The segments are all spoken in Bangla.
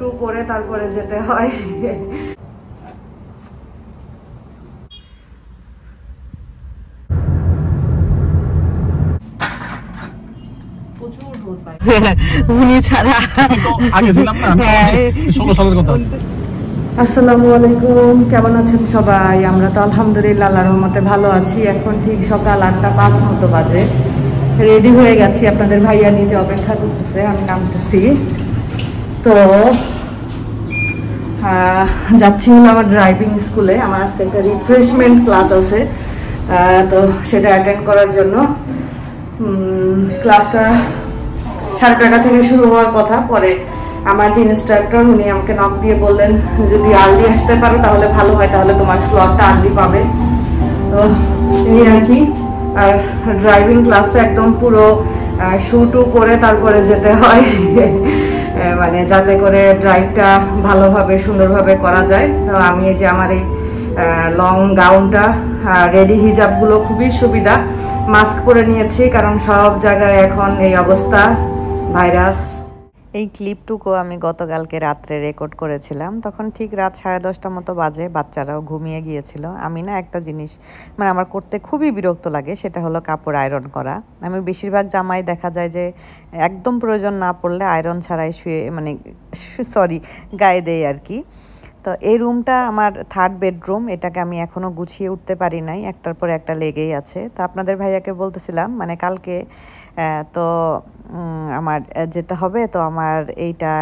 টু করে তারপরে যেতে হয়। উনি ছাড়া আগে ছিলাম না, 16 সালের কথা। আসসালামু আলাইকুম, কেমন আছেন সবাই? আমরা তো আলহামদুলিল্লাহ আল্লাহর রহমতে ভালো আছি। এখন ঠিক সকাল 8:05 মতো বাজে। রেডি হয়ে গেছি, আপনাদের ভাইয়া নিচে অপেক্ষা করতেছে, আমি নামতেছি। তো যাচ্ছি হলো আমার ড্রাইভিং স্কুলে। আমার আজকে একটা রিফ্রেশমেন্ট ক্লাস আছে, তো সেটা অ্যাটেন্ড করার জন্য। ক্লাসটা 9:30 থেকে শুরু হওয়ার কথা। পরে আমার যে ইনস্ট্রাক্টর উনি আমাকে নক দিয়ে বললেন যদি আর্লি আসতে পারো তাহলে ভালো হয়, তাহলে তোমার স্লটটা আর্লি পাবে। তো এই আর কি। আর ড্রাইভিং ক্লাসে একদম পুরো শু করে তারপরে যেতে হয়, মানে যাতে করে ড্রাইভটা ভালোভাবে সুন্দরভাবে করা যায়। তো আমি এই যে আমার এই লং গাউনটা, রেডি হিজাবগুলো খুবই সুবিধা। মাস্ক পরে নিয়েছি কারণ সব জায়গায় এখন এই অবস্থা, ভাইরাস। এই ক্লিপটুকু আমি গতকালকে রাত্রে রেকর্ড করেছিলাম, তখন ঠিক রাত 10:30 মতো বাজে, বাচ্চারাও ঘুমিয়ে গিয়েছিল। আমি না একটা জিনিস মানে আমার করতে খুবই বিরক্ত লাগে, সেটা হলো কাপড় আয়রন করা। আমি বেশিরভাগ জামাই দেখা যায় যে একদম প্রয়োজন না পড়লে আয়রন ছাড়াই গায়ে দেয় আর কি। তো এই রুমটা আমার 3rd বেডরুম, এটাকে আমি এখনও গুছিয়ে উঠতে পারি নাই, একটার পর একটা লেগেই আছে। তো আপনাদের ভাইয়াকে বলতেছিলাম মানে কালকে তো আমার যেতে হবে, তো আমার এইটা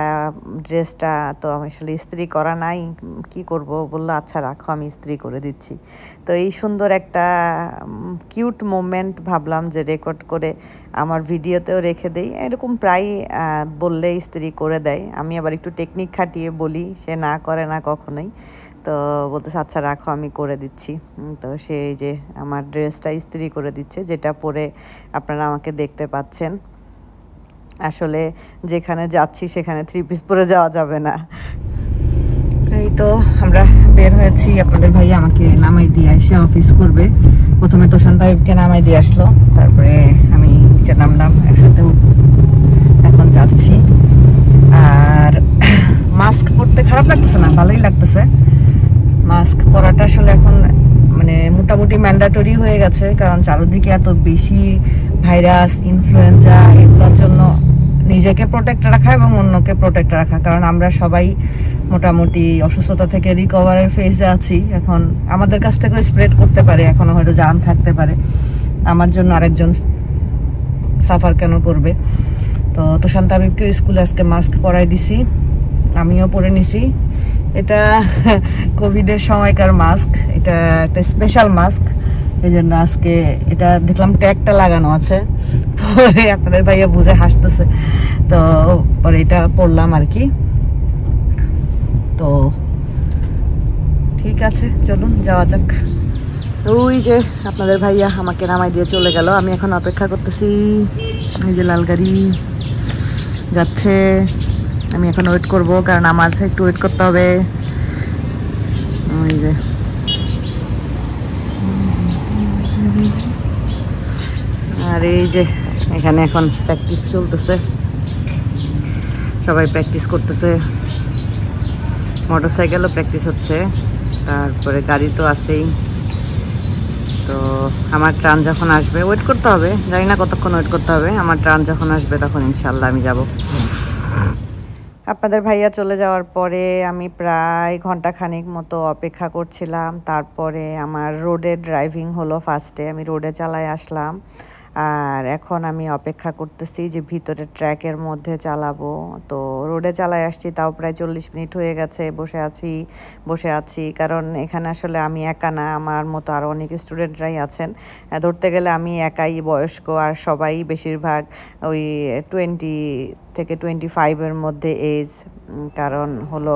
ড্রেসটা তো আমি আসলে ইস্ত্রি করা নাই, কি করব? বললো আচ্ছা রাখো আমি ইস্ত্রি করে দিচ্ছি। তো এই সুন্দর একটা কিউট মোমেন্ট ভাবলাম যে রেকর্ড করে আমার ভিডিওতেও রেখে দেই। এরকম প্রায় বললে ইস্ত্রি করে দেয়, আমি আবার একটু টেকনিক খাটিয়ে বলি, সে না করে না কখনোই। তো বলতেছে আচ্ছা রাখো আমি করে দিচ্ছি। তো সে যে আমার ড্রেসটা ইস্ত্রি করে দিচ্ছে, যেটা পরে আপনারা আমাকে দেখতে পাচ্ছেন। আসলে যেখানে যাচ্ছি সেখানে 3 পিস পরে যাওয়া যাবে না। এই তো আমরা বের হয়েছি, আপনাদের ভাইয়া আমাকে নামাই দিয়ে এসে অফিস করবে। প্রথমে তোষান তাইবকে নামাই দিয়ে আসলো, তারপরে আমি নিচে নামলাম, একসাথে এখন যাচ্ছি। আর মাস্ক পরতে খারাপ লাগতেছে না, ভালোই লাগতেছে। মাস্ক পরাটা আসলে এখন মানে মোটামুটি ম্যান্ডেটরি হয়ে গেছে, কারণ চারদিকে এত বেশি ভাইরাস, ইনফ্লুয়েঞ্জা, এগুলোর জন্য নিজেকে প্রোটেক্ট রাখা এবং অন্যকে প্রোটেক্ট রাখা। কারণ আমরা সবাই মোটামুটি অসুস্থতা থেকে রিকভারের ফেজে আছি। এখন আমাদের কাছ থেকেও স্প্রেড করতে পারে, এখনো হয়তো জার্ম থাকতে পারে। আমার জন্য আরেকজন সাফার কেন করবে? তো তোষান তাবিবকে স্কুলে আজকে মাস্ক পরাই দিছি, আমিও পরে নিছি। এটা কোভিডের সময়কার মাস্ক, এটা একটা স্পেশাল মাস্ক, এই জন্য আজকে এটা দেখলাম ট্যাগটা লাগানো আছে। পরে আপনাদের ভাইয়া বুঝে হাসতেছে, তো পরে এটা পরলাম আর কি। তো ঠিক আছে, চলুন যাওয়া যাক। ওই যে আপনাদের ভাইয়া আমাকে নামাই দিয়ে চলে গেল, আমি এখন অপেক্ষা করতেছি। এই যে লাল গাড়ি যাচ্ছে, আমি এখন ওয়েট করব, কারণ আমার একটু ওয়েট করতে হবে। ওই যে আর এই যে এখানে এখন প্র্যাকটিস চলতেছে, সবাই প্র্যাকটিস করতেছে। মোটরসাইকেলও প্র্যাকটিস হচ্ছে, তারপরে গাড়ি তো আছেই। তো আমার ট্রান যখন আসবে ওয়েট করতে হবে, জানি না কতক্ষণ ওয়েট করতে হবে। আমার ট্রান যখন আসবে তখন ইনশাল্লাহ আমি যাব। আপনাদের ভাইয়া চলে যাওয়ার পরে আমি প্রায় ঘন্টাখানেক মতো অপেক্ষা করছিলাম। তারপরে আমার রোডে ড্রাইভিং হলো, ফার্স্টে আমি রোডে চালায় আসলাম। আর এখন আমি অপেক্ষা করতেছি যে ভিতরে ট্র্যাকের মধ্যে চালাবো। তো রোডে চালায় আসছি, তাও প্রায় 40 মিনিট হয়ে গেছে। বসে আছি কারণ এখানে আসলে আমি একা না, আমার মতো আরও অনেক স্টুডেন্টরাই আছেন। ধরতে গেলে আমি একাই বয়স্ক, আর সবাই বেশিরভাগ ওই 20 থেকে 25-এর মধ্যে এজ। কারণ হলো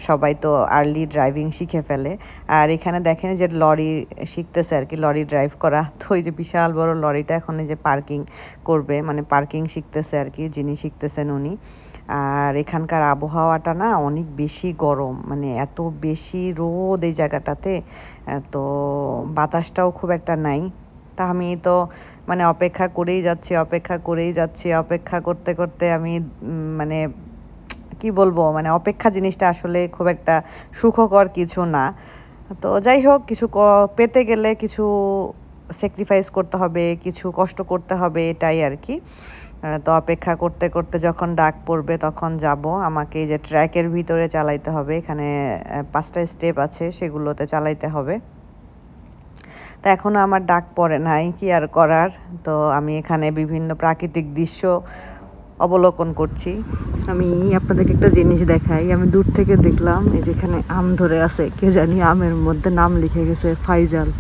সবাই তো আর্লি ড্রাইভিং শিখে ফেলে। আর এখানে দেখেন যে লরি শিখতেছে আর কি, লরি ড্রাইভ করা। তো ওই যে বিশাল বড় লরিটা এখন এই যে পার্কিং করবে, মানে পার্কিং শিখতেছে আর কি, যিনি শিখতেছেন উনি। আর এখানকার আবহাওয়াটা না অনেক বেশি গরম, মানে এত বেশি রোদ এই জায়গাটাতে, তো বাতাসটাও খুব একটা নাই। তা আমি তো মানে অপেক্ষা করেই যাচ্ছি, অপেক্ষা করতে করতে আমি মানে কি বলবো, মানে অপেক্ষা জিনিসটা আসলে খুব একটা সুখকর কিছু না। তো যাই হোক, কিছু পেতে গেলে কিছু স্যাক্রিফাইস করতে হবে, কিছু কষ্ট করতে হবে, এটাই আর কি। তো অপেক্ষা করতে করতে যখন ডাক পড়বে তখন যাব। আমাকে এই যে ট্র্যাকের ভিতরে চালাইতে হবে, এখানে 5টা স্টেপ আছে, সেগুলোতে চালাইতে হবে। তো এখনও আমার ডাক পড়ে নাই, কি আর করার। তো আমি এখানে বিভিন্ন প্রাকৃতিক দৃশ্য অবলোকন করছি। আমি আপনাদেরকে একটা জিনিস দেখাই। আমি দূর থেকে দেখলাম এই যেখানে আম ধরে আছে, কে জানি আমের মধ্যে নাম লিখে গেছে ফাইজাল।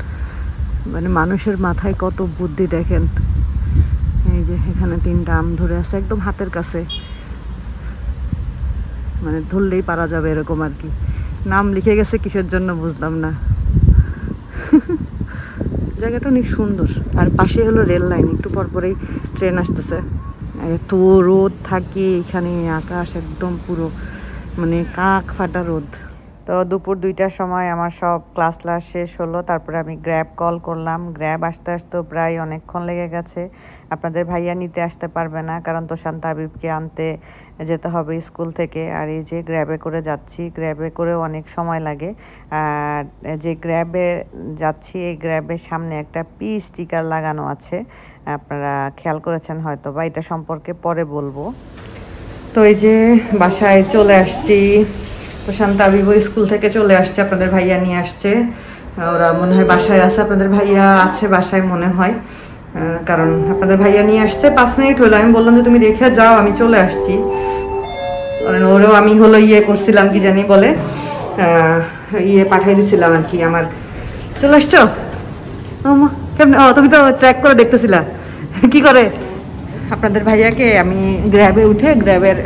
মানে মানুষের মাথায় কত বুদ্ধি দেখেন। এই যে এখানে 3টা আম ধরে আছে একদম হাতের কাছে, মানে ধরলেই পারা যাবে এরকম আর কি। নাম লিখে গেছে কিসের জন্য বুঝলাম না। জায়গাটা অনেক সুন্দর। আর পাশে হলো রেল লাইন, একটু পর পরেই ট্রেন আসতেছে। এত রোদ থাকে এখানে, আকাশ একদম পুরো মানে কাক ফাটা রোদ। তো দুপুর 2টার সময় আমার সব ক্লাস শেষ হলো। তারপরে আমি গ্র্যাব কল করলাম। গ্র্যাব আসতে আসতেও প্রায় অনেকক্ষণ লেগে গেছে। আপনাদের ভাইয়া নিতে আসতে পারবে না, কারণ তোশান্ত আবিবকে আনতে যেতে হবে স্কুল থেকে। আর এই যে গ্র্যাবে করে যাচ্ছি, গ্র্যাবে করেও অনেক সময় লাগে। আর যে গ্র্যাবে যাচ্ছি, এই গ্র্যাবের সামনে একটা পি স্টিকার লাগানো আছে, আপনারা খেয়াল করেছেন হয়তো বা, এটা সম্পর্কে পরে বলবো। তো এই যে বাসায় চলে আসছি। তোশান্ত আবিব স্কুল থেকে চলে আসছে, আপনাদের ভাইয়া নিয়ে আসছে। ওরা মনে হয় বাসায় আছে, আপনাদের ভাইয়া আছে বাসায় মনে হয়, কারণ আপনাদের ভাইয়া নিয়ে আসছে। 5 মিনিট হলো, আমি বললাম যে তুমি দেখে যাও, আমি চলে আসছি। কারণ ওরেও আমি হলো করছিলাম কি জানি বলে, পাঠাই দিছিলাম আর কি। আমার চলে আসছো কেমন? তুমি তো ট্র্যাক করে দেখতেছিলা কি করে। আপনাদের ভাইয়াকে আমি গ্র্যাবে উঠে গ্র্যাবের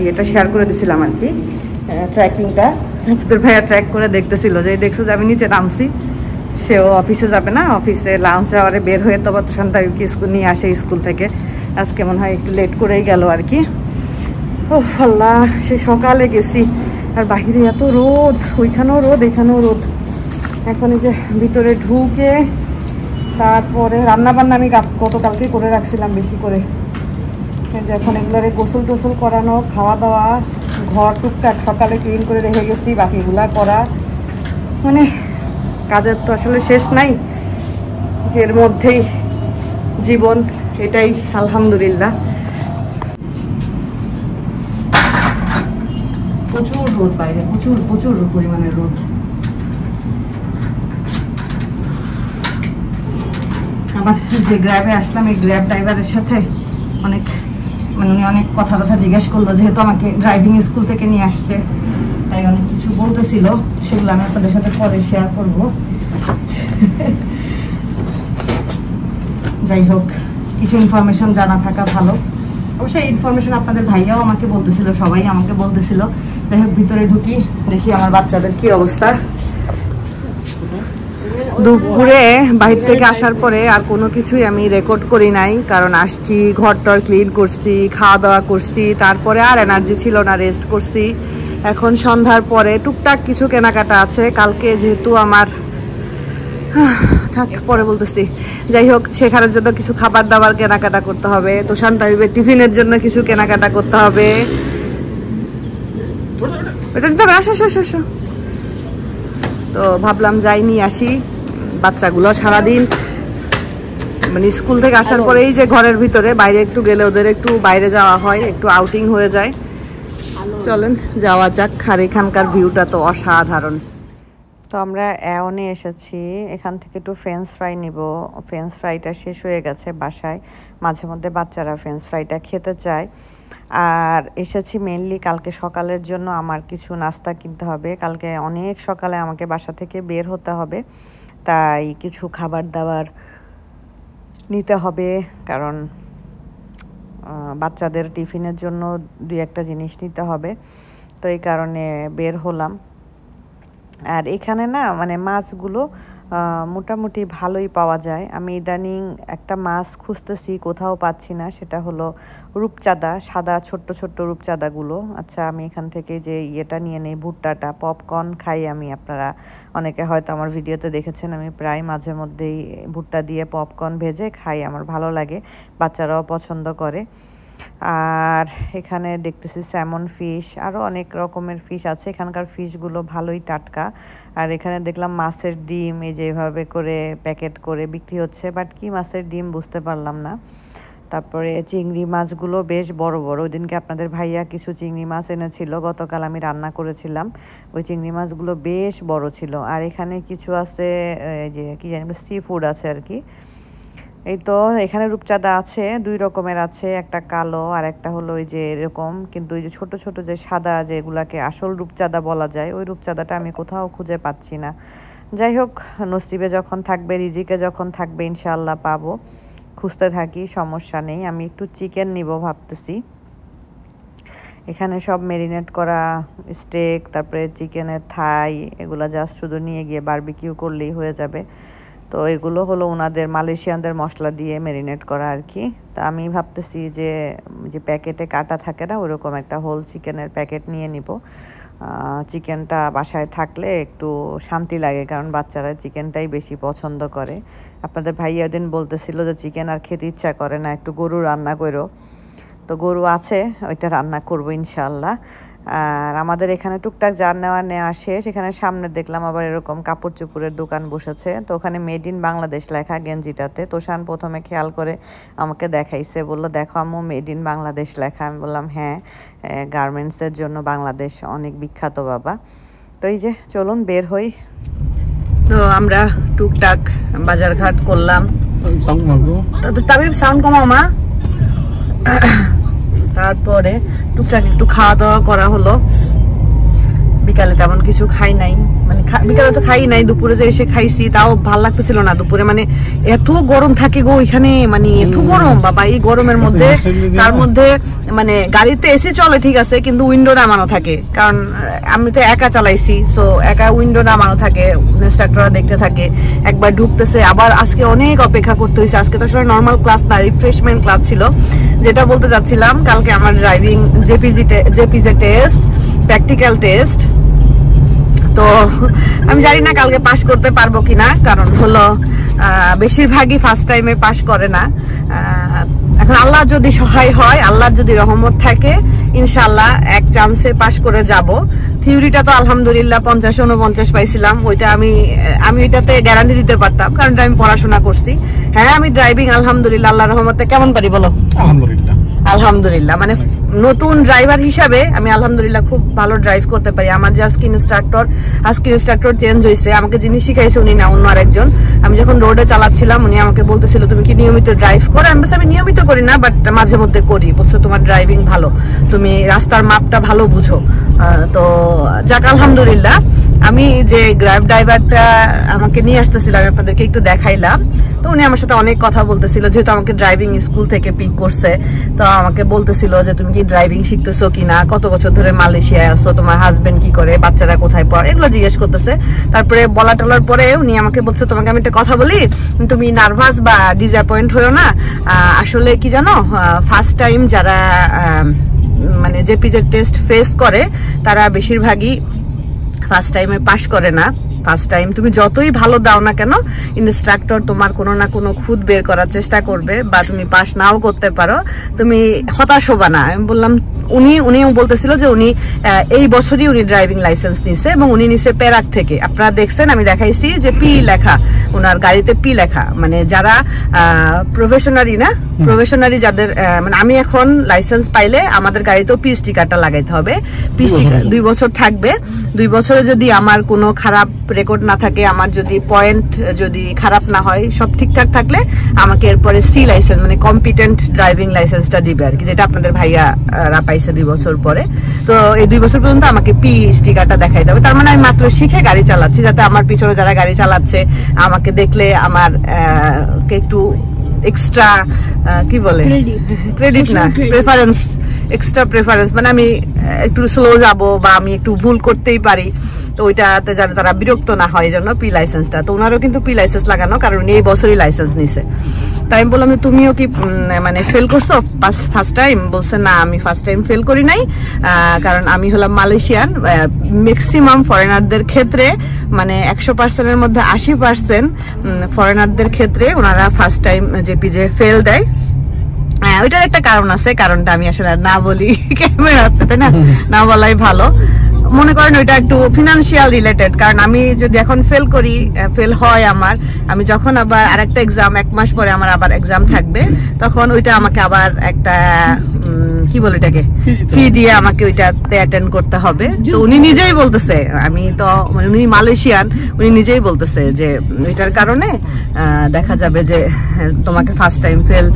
ইয়েটা শেয়ার করে দিছিলাম আর কি, ট্র্যাকিংটা। আপনাদের ভাইয়া ট্র্যাক করে দেখতেছিল, যে দেখছো যে আমি নিচে নামছি। সেও অফিসে যাবে না, অফিসে লাঞ্চ আওয়ারে বের হয়ে তো তোশান্ত আবিবকে স্কুল নিয়ে আসে স্কুল থেকে। আজকে মনে হয় একটু লেট করেই গেল আর কি। ও আল্লাহ, সে সকালে গেছি আর বাহিরে এত রোদ, ওইখানেও রোদ এখানেও রোদ। এখন এই যে ভিতরে ঢুকে তারপরে রান্নাবান্না আমি গতকালকে করে রাখছিলাম বেশি করে। এখন এগুলোরে গোসল টোসল করানো, খাওয়া দাওয়া, ঘর টুকটাক সকালে ক্লিন করে রেখে গেছি, বাকিগুলা করা। মানে কাজের তো আসলে শেষ নাই, এর মধ্যেই জীবন, এটাই আলহামদুলিল্লাহ। প্রচুর রোদ বাইরে, প্রচুর প্রচুর পরিমাণের রোদ। আবার যে গ্র্যাবে আসলাম, এই গ্র্যাব ড্রাইভারের সাথে অনেক মানে উনি অনেক কথা জিজ্ঞেস করলো, যেহেতু আমাকে ড্রাইভিং স্কুল থেকে নিয়ে আসছে, তাই অনেক কিছু বলতেছিল, সেগুলো আমি আপনাদের সাথে পরে শেয়ার করব। যাই হোক, কিছু ইনফরমেশন জানা থাকা ভালো। অবশ্যই ইনফরমেশন আপনাদের ভাইয়াও আমাকে বলতেছিল, সবাই আমাকে বলতেছিল। যাই হোক, ভিতরে ঢুকি, দেখি আমার বাচ্চাদের কি অবস্থা। দুপুরে বাইরে থেকে আসার পরে আর কোনো কিছুই আমি রেকর্ড করি নাই, কারণ আসছি, ঘরটর ক্লিন করছি, খাওয়া দাওয়া করছি, তারপরে আর এনার্জি ছিল না, রেস্ট করছি। এখন সন্ধ্যার পরে টুকটাক কিছু কেনাকাটা আছে, কালকে যেহেতু আমার থাক পরে বলতেছি। যাই হোক, সেখানের জন্য কিছু খাবার দাবার কেনাকাটা করতে হবে, তোশান্ত আবিবের টিফিনের জন্য কিছু কেনাকাটা করতে হবে। ওটা নিতে হবে, আসো আসো আসো। তো ভাবলাম যাই নিয়ে আসি। বাচ্চাগুলো সারাদিন মানে স্কুল থেকে আসার পরে এই যে ঘরের ভিতরে, বাইরে একটু গেলে ওদের একটু বাইরে যাওয়া হয়, একটু আউটিং হয়ে যায়। চলেন যাওয়া যাক। আর এখানকার ভিউটা তো অসাধারণ। তো আমরা অ্যাওনে এসেছি, এখান থেকে একটু ফ্রেঞ্চ ফ্রাই নিব। ফ্রেঞ্চ ফ্রাইটা শেষ হয়ে গেছে বাসায়, মাঝে মধ্যে বাচ্চারা ফ্রেঞ্চ ফ্রাইটা খেতে চায়। আর এসেছি মেনলি কালকে সকালের জন্য আমার কিছু নাস্তা কিনতে হবে। কালকে অনেক সকালে আমাকে বাসা থেকে বের হতে হবে, তাই কিছু খাবার দাবার নিতে হবে, কারণ বাচ্চাদের টিফিনের জন্য 2-1টা জিনিস নিতে হবে। তো এই কারণে বের হলাম। আর এখানে না মানে মাছগুলো মোটামুটি ভালোই পাওয়া যায়। আমি ইদানিং একটা মাছ খুঁজতেছি, কোথাও পাচ্ছি না, সেটা হলো রূপচাঁদা, সাদা ছোট্ট ছোট্ট রূপচাঁদাগুলো। আচ্ছা, আমি এখান থেকে যে ইয়েটা নিয়ে নেই, ভুট্টাটা, পপকর্ন খাই আমি। আপনারা অনেকে হয়তো আমার ভিডিওতে দেখেছেন, আমি প্রায় মাঝে মধ্যেই ভুট্টা দিয়ে পপকর্ন ভেজে খাই, আমার ভালো লাগে, বাচ্চারাও পছন্দ করে। আর এখানে দেখতেছি স্যামন ফিশ, আরও অনেক রকমের ফিশ আছে। এখানকার ফিশগুলো ভালোই টাটকা। আর এখানে দেখলাম মাছের ডিম এই যে এভাবে করে প্যাকেট করে বিক্রি হচ্ছে, বাট কি মাছের ডিম বুঝতে পারলাম না। তারপরে চিংড়ি মাছগুলো বেশ বড় বড়। ওই দিনকে আপনাদের ভাইয়া কিছু চিংড়ি মাছ এনেছিল, গতকাল আমি রান্না করেছিলাম। ওই চিংড়ি মাছগুলো বেশ বড় ছিল। আর এখানে কিছু আছে যে কি জানি সি ফুড আছে আর কি। এই তো এখানে রূপচাঁদা আছে, 2 রকমের আছে, একটা কালো আর একটা হলো ওই যে এরকম, কিন্তু ওই যে ছোট ছোট যে সাদা যেগুলাকে আসল রূপচাঁদা বলা যায়, ওই রূপচাঁদাটা আমি কোথাও খুঁজে পাচ্ছি না। যাই হোক, নসিবে যখন থাকবে, রিজিকে যখন থাকবে ইনশাআল্লাহ পাবো। খুঁজতে থাকি, সমস্যা নেই। আমি একটু চিকেন নিব ভাবতেছি। এখানে সব ম্যারিনেট করা স্টেক, তারপরে চিকেনের থাই, এগুলা জাস্ট শুধু নিয়ে গিয়ে বারবিকিউ করলেই হয়ে যাবে। তো এগুলো হলো ওনাদের মালয়েশিয়ানদের মশলা দিয়ে ম্যারিনেট করা আর কি। তা আমি ভাবতেছি যে প্যাকেটে কাটা থাকে না, ওরকম একটা হোল চিকেনের প্যাকেট নিয়ে নিব। চিকেনটা বাসায় থাকলে একটু শান্তি লাগে, কারণ বাচ্চারা চিকেনটাই বেশি পছন্দ করে। আপনাদের ভাইয়া দিন বলতেছিল যে চিকেন আর খেতে ইচ্ছা করে না, একটু গরু রান্না করো। তো গরু আছে, ওইটা রান্না করবো ইনশাআল্লাহ। আর আমাদের এখানে টুকটাক নেওয়া শেষ। এখানে সামনে দেখলাম আবার এরকম কাপড় চোপড়ের দোকান বসেছে। তো ওখানে মেড ইন বাংলাদেশ লেখা গেঞ্জিটাতে। তোষান প্রথমে খেয়াল করে আমাকে দেখাইছে, বললো দেখো আম্মু মেড ইন বাংলাদেশ লেখা। আমি বললাম হ্যাঁ, গার্মেন্টসের জন্য বাংলাদেশ অনেক বিখ্যাত বাবা। তো এই যে চলুন বের হই। তো আমরা টুকটাক বাজারঘাট করলাম। তবে সাউন্ড কমাও মা। তারপরে টুকটাক একটু খাওয়া দাওয়া করা হলো। বিকালে তেমন কিছু খাই নাই, মানে বিকালে তো খাই নাই, দুপুরে যে এসে খাইছি তাও ভাল লাগতেছিল না। দুপুরে মানে এত গরম থাকে গো এখানে, মানে এত গরম বাবা। এই গরমের মধ্যে, তার মধ্যে মানে গাড়িতে এসি চলে ঠিক আছে, কিন্তু উইন্ডো নামানো থাকে, কারণ আমি তো একা চালাইছি। সো একা উইন্ডো নামানো থাকে, ইনস্ট্রাক্টররা দেখতে থাকে। একবার ঢুকতেছে, আবার আজকে অনেক অপেক্ষা করতে হয়েছে। আজকে তো আসলে নর্মাল ক্লাস না, রিফ্রেশমেন্ট ক্লাস ছিল। যেটা বলতে যাচ্ছিলাম, কালকে আমার driving JPJ test, practical test. তো আমি জানি না কালকে পাস করতে পারবো কিনা, কারণ হলো বেশিরভাগই ফার্স্ট টাইমে পাস করে না। এখন আল্লাহ যদি সহায় হয়, আল্লাহর যদি রহমত থাকে, ইনশাআল্লাহ এক চান্সে পাস করে যাব। থিওরিটা তো আলহামদুলিল্লাহ 50-49 পাইছিলাম। ওইটা আমি এটাতে গ্যারান্টি দিতে পারতাম, কারণ আমি পড়াশোনা করছি। হ্যাঁ, আমি ড্রাইভিং আলহামদুলিল্লাহ আল্লাহর রহমতে কেমন পারি বলো? আলহামদুলিল্লাহ মানে নতুন ড্রাইভার হিসাবে আমি আলহামদুলিল্লাহ খুব ভালো ড্রাইভ করতে পারি। আমার যে আজকে ইনস্ট্রাক্টর চেঞ্জ হয়েছে, আমাকে যিনি শিখাইছে উনি না, অন্য আরেকজন। আমি যখন রোডে চালাচ্ছিলাম উনি আমাকে বলতেছিল তুমি কি নিয়মিত ড্রাইভ করো? আমি নিয়মিত করি না, বাট মাঝে মধ্যে করি। বলছে তোমার ড্রাইভিং ভালো, তুমি রাস্তার মাপটা ভালো বুঝো। তো যাক আলহামদুলিল্লাহ। আমি যে গ্র্যাব ড্রাইভারটা আমাকে নিয়ে আসতেছিলাম, আপনাদেরকে একটু দেখাইলাম। তো উনি আমার সাথে অনেক কথা বলতেছিল, যেহেতু আমাকে ড্রাইভিং স্কুল থেকে পিক করছে। তো আমাকে বলতেছিল যে তুমি কি ড্রাইভিং শিখতেছো কিনা, কত বছর ধরে মালয়েশিয়ায় আসছো, তোমার হাজবেন্ড কি করে, বাচ্চারা কোথায় পড়ে, এগুলো জিজ্ঞেস করতেছে। তারপরে বলা টলার পরে উনি আমাকে বলছে তোমাকে আমি একটা কথা বলি, তুমি নার্ভাস বা ডিসঅ্যাপয়েন্ট হয়েও না। আসলে কি জানো, ফার্স্ট টাইম যারা মানে জেপিজের টেস্ট ফেস করে, তারা বেশিরভাগই ফার্স্ট টাইমে পাস করে না। ফার্স্ট টাইম তুমি যতই ভালো দাও না কেন, ইনস্ট্রাক্টর তোমার কোনো না কোনো খুঁত বের করার চেষ্টা করবে, বা তুমি পাস নাও করতে পারো, তুমি হতাশ হবা না। আমি বললাম, উনিও বলতেছিল যে উনি এই বছরই উনি ড্রাইভিং লাইসেন্স নিছে, এবং উনি নিছে পেরাক থেকে। আপনারা দেখছেন, আমি দেখাইছি যে পি লেখা, ওনার গাড়িতে পি লেখা। মানে যারা প্রফেশনারি যাদের, মানে আমি এখন লাইসেন্স পাইলে আমাদের গাড়িতেও পি স্টিকারটা লাগাইতে হবে। পি স্টিকার 2 বছর থাকবে। 2 বছরে যদি আমার কোনো খারাপ রেকর্ড না থাকে, আমার যদি পয়েন্ট যদি খারাপ না হয়, সব ঠিকঠাক থাকলে আমাকে এরপরে সি লাইসেন্স মানে কম্পিটেন্ট ড্রাইভিং লাইসেন্সটা দিবে আর কি, যেটা আপনাদের ভাইয়ারা পাইছে 2 বছর পরে। তো এই 2 বছর পর্যন্ত আমাকে পি স্টিকারটা দেখাইতে হবে। তার মানে আমি মাত্র শিখে গাড়ি চালাচ্ছি, যাতে আমার পিছনে যারা গাড়ি চালাচ্ছে আমাকে দেখলে আমার একটু এক্সট্রা কি বলে, ক্রেডিট না, প্রেফারেন্স, এক্সট্রা প্রেফারেন্স, মানে আমি একটু স্লো যাব বা আমি একটু ভুল করতেই পারি। তো ওইটাতে যাতে তারা বিরক্ত না হয়, এই জন্য পি লাইসেন্সটা। তো ওনারও কিন্তু পি লাইসেন্স লাগানো, কারণ উনি এই বছরই লাইসেন্স নিছে। তাই আমি বললাম যে তুমিও কি মানে ফেল করছো ফার্স্ট টাইম? বলছে না, আমি ফার্স্ট টাইম ফেল করি নাই, কারণ আমি হলাম মালয়েশিয়ান। ম্যাক্সিমাম ফরেনারদের ক্ষেত্রে, মানে 100%-এর মধ্যে 80% ফরেনারদের ক্ষেত্রে ওনারা ফার্স্ট টাইম জেপিজে ফেল দেয়। হ্যাঁ, ওইটার একটা কারণ আছে, কারণটা আমি আসলে না বলি ক্যামেরাতে, তাই না, না বলাই ভালো। মনে করেন ওইটা একটু ফিনান্সিয়াল রিলেটেড, কারণ আমি যদি এখন ফেল হয় আমার, আমি যখন আবার আরেকটা এক্সাম 1 মাস পরে আমার আবার এক্সাম থাকবে, তখন ওইটা আমাকে আবার একটা কি বলে এটাকে ফি দিয়ে আমাকে ওইটাতে অ্যাটেন্ড করতে হবে। তো উনি নিজেই বলতেছে, আমি তো উনি মালয়েশিয়ান, উনি নিজেই বলতেছে যে ওইটার কারণে দেখা যাবে যে তোমাকে ফার্স্ট টাইম ফেল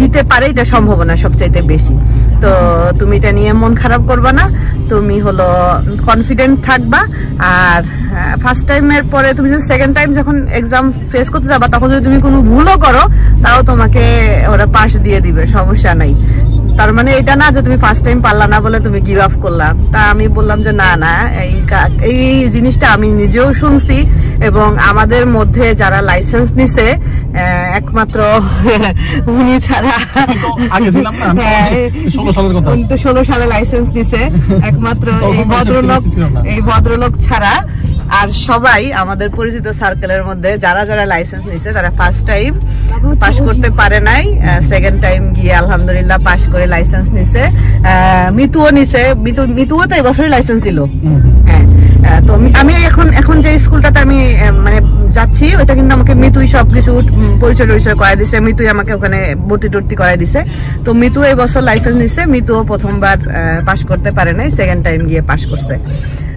দিতে পারে, এটা সম্ভাবনা সবচাইতে বেশি। তো তুমি এটা নিয়ে মন খারাপ করবা না, তুমি হলো কনফিডেন্ট থাকবা। আর ফার্স্ট টাইমের পরে তুমি যদি সেকেন্ড টাইম যখন এক্সাম ফেস করতে যাবা, তখন যদি তুমি কোনো ভুলও করো, তাও তোমাকে ওরা পাস দিয়ে দিবে, সমস্যা নাই। তার মানে এটা না যে তুমি ফার্স্ট টাইম পারলা না বলে তুমি গিভ আপ করলাম। তা আমি বললাম যে না না, এই জিনিসটা আমি নিজেও শুনছি, এবং আমাদের মধ্যে যারা লাইসেন্স নিছে একমাত্র উনি ছাড়া, 16 সালে লাইসেন্স নিছে একমাত্র এই ভদ্রলোক ছাড়া আর সবাই আমাদের পরিচিত সার্কেলের মধ্যে যারা যারা লাইসেন্স নিছে তারা ফার্স্ট টাইম পাস করতে পারে নাই, সেকেন্ড টাইম গিয়ে আলহামদুলিল্লাহ পাস করে লাইসেন্স নিছে। মিতুও নিছে, মিতুও তো এবছরই লাইসেন্স দিল। হ্যাঁ, তো আমি এখন যে স্কুলটাতে আমি মানে যাচ্ছি, ওইটা কিন্তু আমাকে মিতুই সবকিছু পরিচয় করাই দিছে, মিতুই আমাকে ওখানে ভর্তি টর্তি করাই দিছে। তো মিতু এই বছর লাইসেন্স নিছে, মিতুও প্রথমবার পাস করতে পারে নাই, সেকেন্ড টাইম গিয়ে পাস করছে।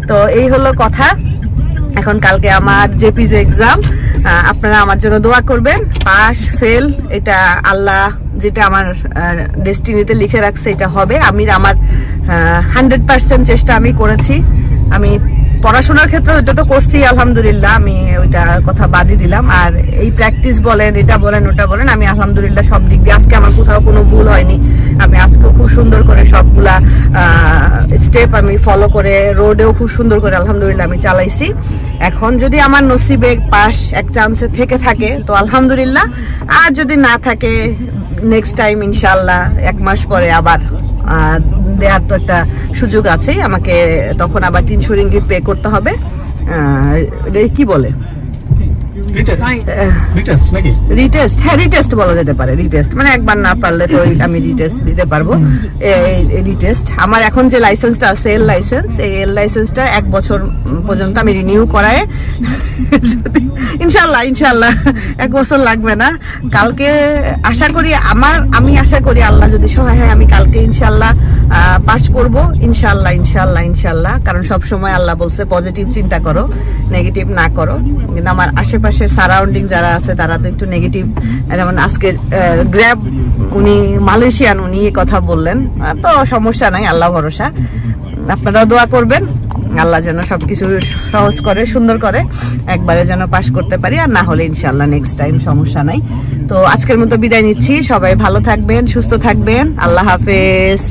তো এই হলো কথা। এখন কালকে আমার জেপিজ এক্সাম, আপনারা আমার জন্য দোয়া করবেন। পাস ফেল এটা আল্লাহ যেটা আমার ডেস্টিনিতে লিখে রাখছে এটা হবে। আমি আমার 100% চেষ্টা আমি করেছি। আমি পড়াশোনার ক্ষেত্রে ওইটা তো করছি আলহামদুলিল্লাহ, আমি ওইটা কথা বাদই দিলাম। আর এই প্র্যাকটিস বলেন, এটা বলেন, ওটা বলেন, আমি আলহামদুলিল্লাহ সব দিক দিয়ে আজকে আমার কোথাও কোনো ভুল হয়নি। আমি আজকে খুব সুন্দর করে সবগুলা স্টেপ আমি ফলো করে, রোডেও খুব সুন্দর করে আলহামদুলিল্লাহ আমি চালাইছি। এখন যদি আমার নসিবে পাস এক চান্সে থেকে থাকে তো আলহামদুলিল্লাহ, আর যদি না থাকে নেক্সট টাইম ইনশাল্লাহ 1 মাস পরে আবার দেওয়ার তো একটা সুযোগ আছে আমাকে, তখন আবার 300 রিঙ্গিট পে করতে হবে। কি বলে রিটেস্ট, হ্যাঁ রিটেস্ট বলা যেতে পারে। রিটেস্ট মানে একবার না পারলে তো আমি রিটেস্ট দিতে পারবো। রিটেস্ট আমার এখন যে লাইসেন্সটা আছে এল লাইসেন্স, এই এল লাইসেন্সটা 1 বছর পর্যন্ত আমি রিনিউ করায় ইনশাল্লাহ 1 বছর লাগবে না। কালকে আশা করি আমি আশা করি আল্লাহ যদি সহায় হয় আমি কালকে ইনশাল্লাহ পাস করব, ইনশাল্লাহ। কারণ সব সময় আল্লাহ বলছে পজিটিভ চিন্তা করো, নেগেটিভ না করো। কিন্তু আমার আশেপাশের সারাউন্ডিং যারা আছে তারা তো একটু নেগেটিভ। যেমন আজকে গ্র্যাব উনি মালয়েশিয়ান, উনি এই কথা বললেন, তো সমস্যা নাই, আল্লাহ ভরসা। আপনারাও দোয়া করবেন আল্লাহ যেন সবকিছু সহজ করে, সুন্দর করে, একবারে যেন পাস করতে পারি। আর না হলে ইনশাল্লাহ নেক্সট টাইম, সমস্যা নাই। তো আজকের মতো বিদায় নিচ্ছি। সবাই ভালো থাকবেন, সুস্থ থাকবেন। আল্লাহ হাফেজ।